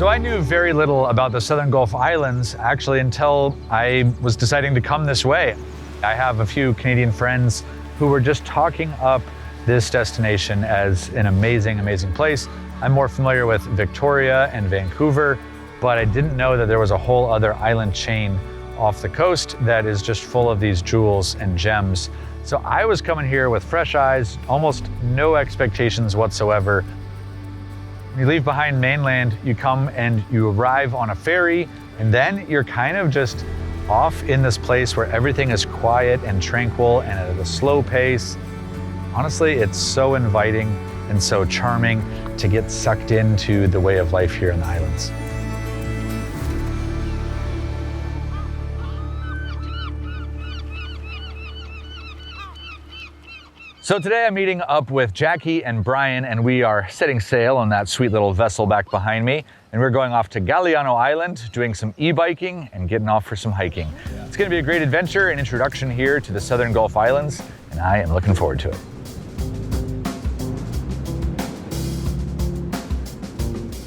So I knew very little about the Southern Gulf Islands actually until I was deciding to come this way. I have a few Canadian friends who were just talking up this destination as an amazing, amazing place. I'm more familiar with Victoria and Vancouver, but I didn't know that there was a whole other island chain off the coast that is just full of these jewels and gems. So I was coming here with fresh eyes, almost no expectations whatsoever. You leave behind mainland, you come and you arrive on a ferry, and then you're kind of just off in this place where everything is quiet and tranquil and at a slow pace. Honestly, it's so inviting and so charming to get sucked into the way of life here in the islands. So today I'm meeting up with Jackie and Brian, and we are setting sail on that sweet little vessel back behind me. And we're going off to Galiano Island, doing some e-biking and getting off for some hiking. It's gonna be a great adventure and introduction here to the Southern Gulf Islands, and I am looking forward to it.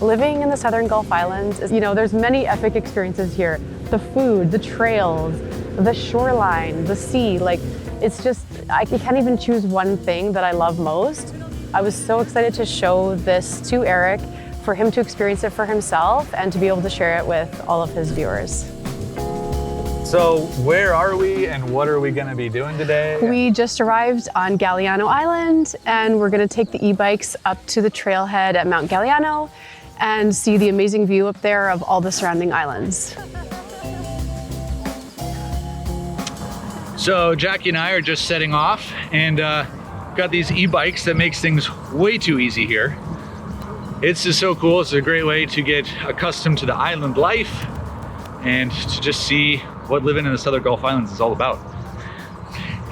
Living in the Southern Gulf Islands is, there's many epic experiences here. The food, the trails, the shoreline, the sea, it's just, I can't even choose one thing that I love most. I was so excited to show this to Eric, for him to experience it for himself and to be able to share it with all of his viewers. So where are we and what are we gonna be doing today? We just arrived on Galiano Island, and we're gonna take the e-bikes up to the trailhead at Mount Galiano and see the amazing view up there of all the surrounding islands. So Jackie and I are just setting off, and got these e-bikes that makes things way too easy here. It's just so cool. It's a great way to get accustomed to the island life and to just see what living in the Southern Gulf Islands is all about.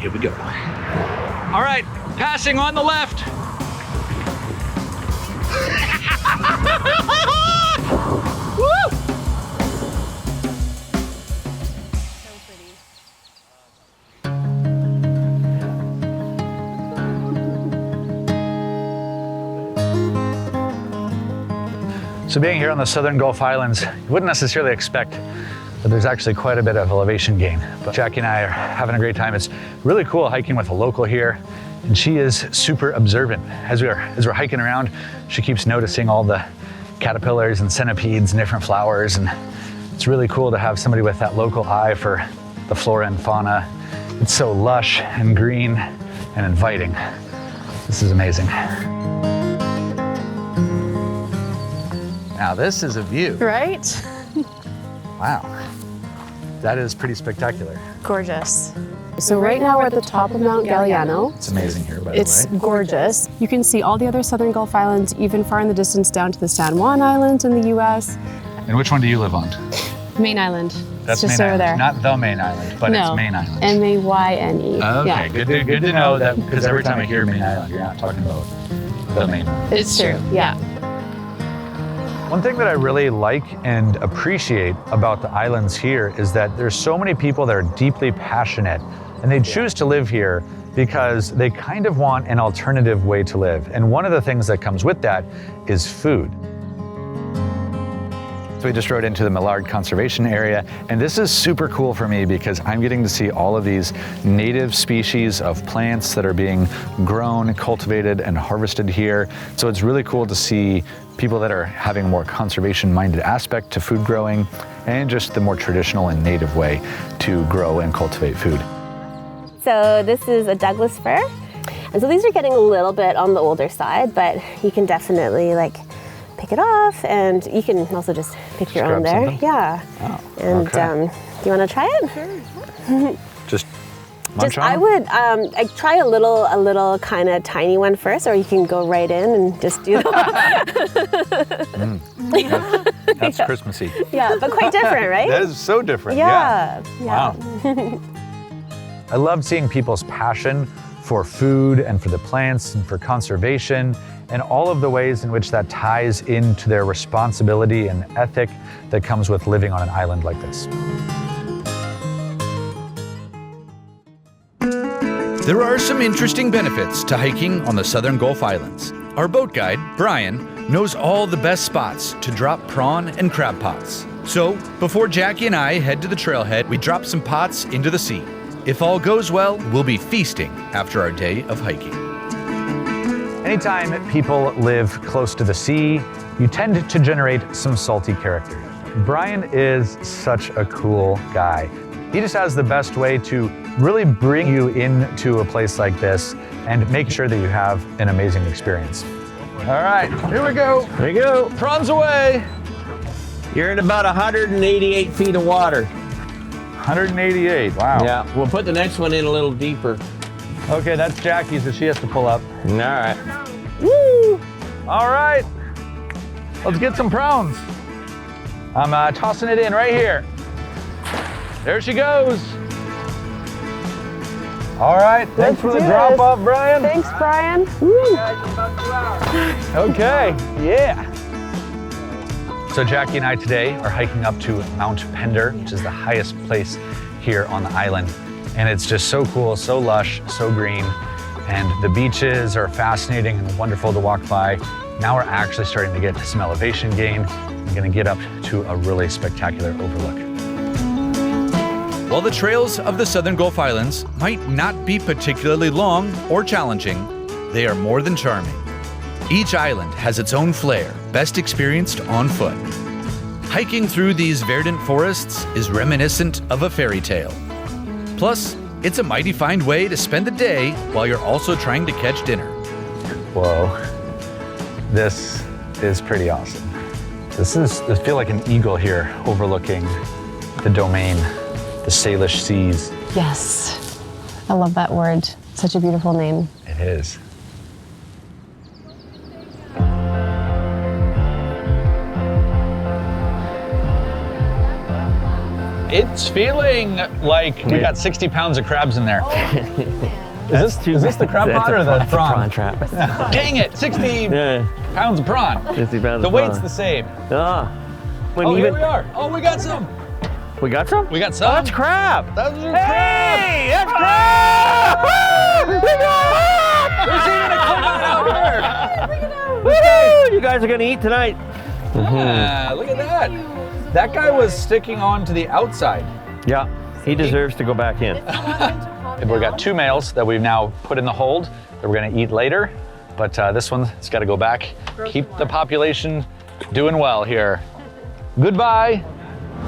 Here we go. All right, passing on the left. Woo! So being here on the Southern Gulf Islands, you wouldn't necessarily expect that there's actually quite a bit of elevation gain. But Jackie and I are having a great time. It's really cool hiking with a local here, and she is super observant. As we're hiking around, she keeps noticing all the caterpillars and centipedes and different flowers, and it's really cool to have somebody with that local eye for the flora and fauna. It's so lush and green and inviting. This is amazing. Now this is a view. Right? Wow. That is pretty spectacular. Gorgeous. So right now we're at the top of Mount Galiano. It's amazing here, by the way. It's gorgeous. You can see all the other Southern Gulf Islands, even far in the distance down to the San Juan Islands in the US. And which one do you live on? Main Island. That's it's just Main over Island. there. Not the Main Island, but it's Main Island. M-A-Y-N-E. Okay, Yeah. good to know that, because every time I hear Main Island, you're not talking about the Main Island. It's true, yeah. One thing that I really like and appreciate about the islands here is that there's so many people that are deeply passionate, and they choose to live here because they kind of want an alternative way to live. And one of the things that comes with that is food. So we just rode into the Millard Conservation Area, and this is super cool for me because I'm getting to see all of these native species of plants that are being grown, cultivated, and harvested here. So it's really cool to see people that are having a more conservation-minded aspect to food growing and just the more traditional and native way to grow and cultivate food. So this is a Douglas fir. And so these are getting a little bit on the older side, but you can definitely pick it off, and you can also just pick your own there. Something? Yeah. Oh, and okay. do you want to try it? Sure. Just munch on I them? would try a little kind of tiny one first, or you can go right in and just do that. That's Christmassy. Yeah, but quite different, right? That is so different. Yeah. Wow. I love seeing people's passion for food and for the plants and for conservation, and all of the ways in which that ties into their responsibility and ethic that comes with living on an island like this. There are some interesting benefits to hiking on the Southern Gulf Islands. Our boat guide, Brian, knows all the best spots to drop prawn and crab pots. So, before Jackie and I head to the trailhead, we drop some pots into the sea. If all goes well, we'll be feasting after our day of hiking. Anytime people live close to the sea, you tend to generate some salty characters. Brian is such a cool guy. He just has the best way to really bring you into a place like this and make sure that you have an amazing experience. All right, here we go. There you go. Prawns away. You're in about 188 feet of water. 188, wow. Yeah, we'll put the next one in a little deeper. Okay, that's Jackie's that she has to pull up. All right. Woo! All right, let's get some prawns. I'm tossing it in right here. There she goes. All right, thanks for the drop off, Brian. Thanks, Brian. Okay, yeah. So Jackie and I today are hiking up to Mount Pender, which is the highest place here on the island. And it's just so cool, so lush, so green. And the beaches are fascinating and wonderful to walk by. Now we're actually starting to get some elevation gain. We're gonna get up to a really spectacular overlook. While the trails of the Southern Gulf Islands might not be particularly long or challenging, they are more than charming. Each island has its own flair, best experienced on foot. Hiking through these verdant forests is reminiscent of a fairy tale. Plus, it's a mighty fine way to spend the day while you're also trying to catch dinner. Whoa, this is pretty awesome. I feel like an eagle here overlooking the domain, the Salish seas. Yes, I love that word. Such a beautiful name. It is. It's feeling like we got 60 pounds of crabs in there. Is this the crab pot or the prawn? Trap. Dang it, 60 pounds of prawn. 50 pounds The of weight's prawn. the same. When Here we are. Oh, we got some. We got some? We got some. Oh, that's crab. Those are crab. Hey, that's crab! There's even a clip out here. Woo! You guys are gonna eat tonight. Ah, look at that. That guy was sticking on to the outside. Yeah, he deserves to go back in. We've got two males that we've now put in the hold that we're gonna eat later, but this one's got to go back. Keep the population doing well here. Goodbye.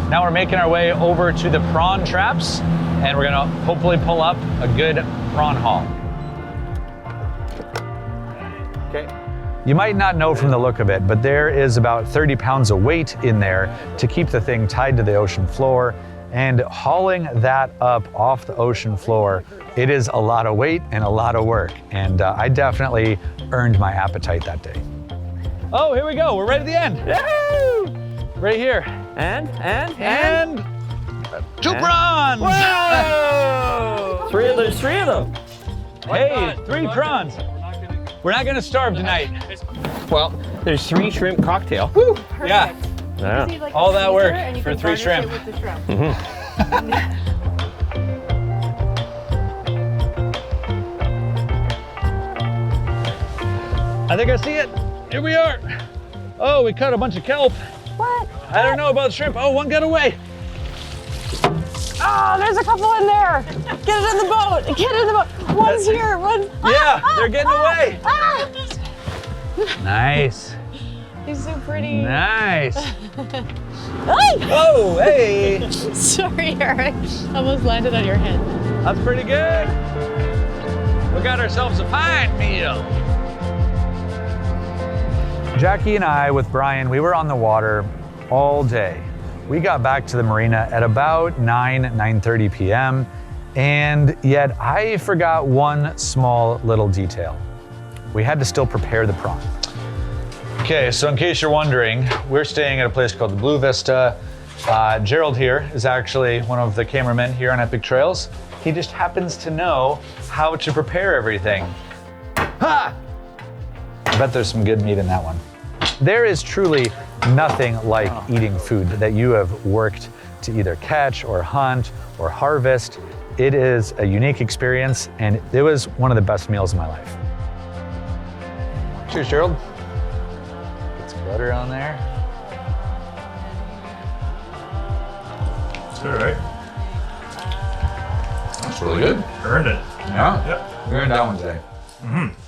Now we're making our way over to the prawn traps, and we're gonna hopefully pull up a good prawn haul. Okay. You might not know from the look of it, but there is about 30 pounds of weight in there to keep the thing tied to the ocean floor. And hauling that up off the ocean floor, it is a lot of weight and a lot of work. And I definitely earned my appetite that day. Oh, here we go. We're right at the end. Yahoo! Right here. And? Two prawns! Whoa! There's three of them. Hey, 3 prawns. We're not gonna starve tonight. Well, there's 3 shrimp cocktail. Woo! Yeah, Yeah. all that work for 3 shrimp. I think I see it. Here we are. Oh, we caught a bunch of kelp. What? I don't know about shrimp. Oh, one got away. Oh, there's a couple in there. Get it in the boat. Get it in the boat. One's here. One. Yeah, they're getting away. Nice. He's so pretty. Nice. Oh, hey. Sorry, Eric. Almost landed on your head. That's pretty good. We got ourselves a fine meal. Jackie and I, with Brian, we were on the water all day. We got back to the marina at about 9:30 p.m. And yet I forgot one small little detail. We had to still prepare the prawn. Okay, so in case you're wondering, we're staying at a place called the Blue Vista. Gerald here is actually one of the cameramen here on Epic Trails. He just happens to know how to prepare everything. Ha! I bet there's some good meat in that one. There is truly nothing like eating food that you have worked to either catch or hunt or harvest. It is a unique experience, and it was one of the best meals of my life. Cheers, Gerald. Butter on there. It's good, right? That's really good. Earned it. Yeah. Yep. We're in that one today. Mm-hmm.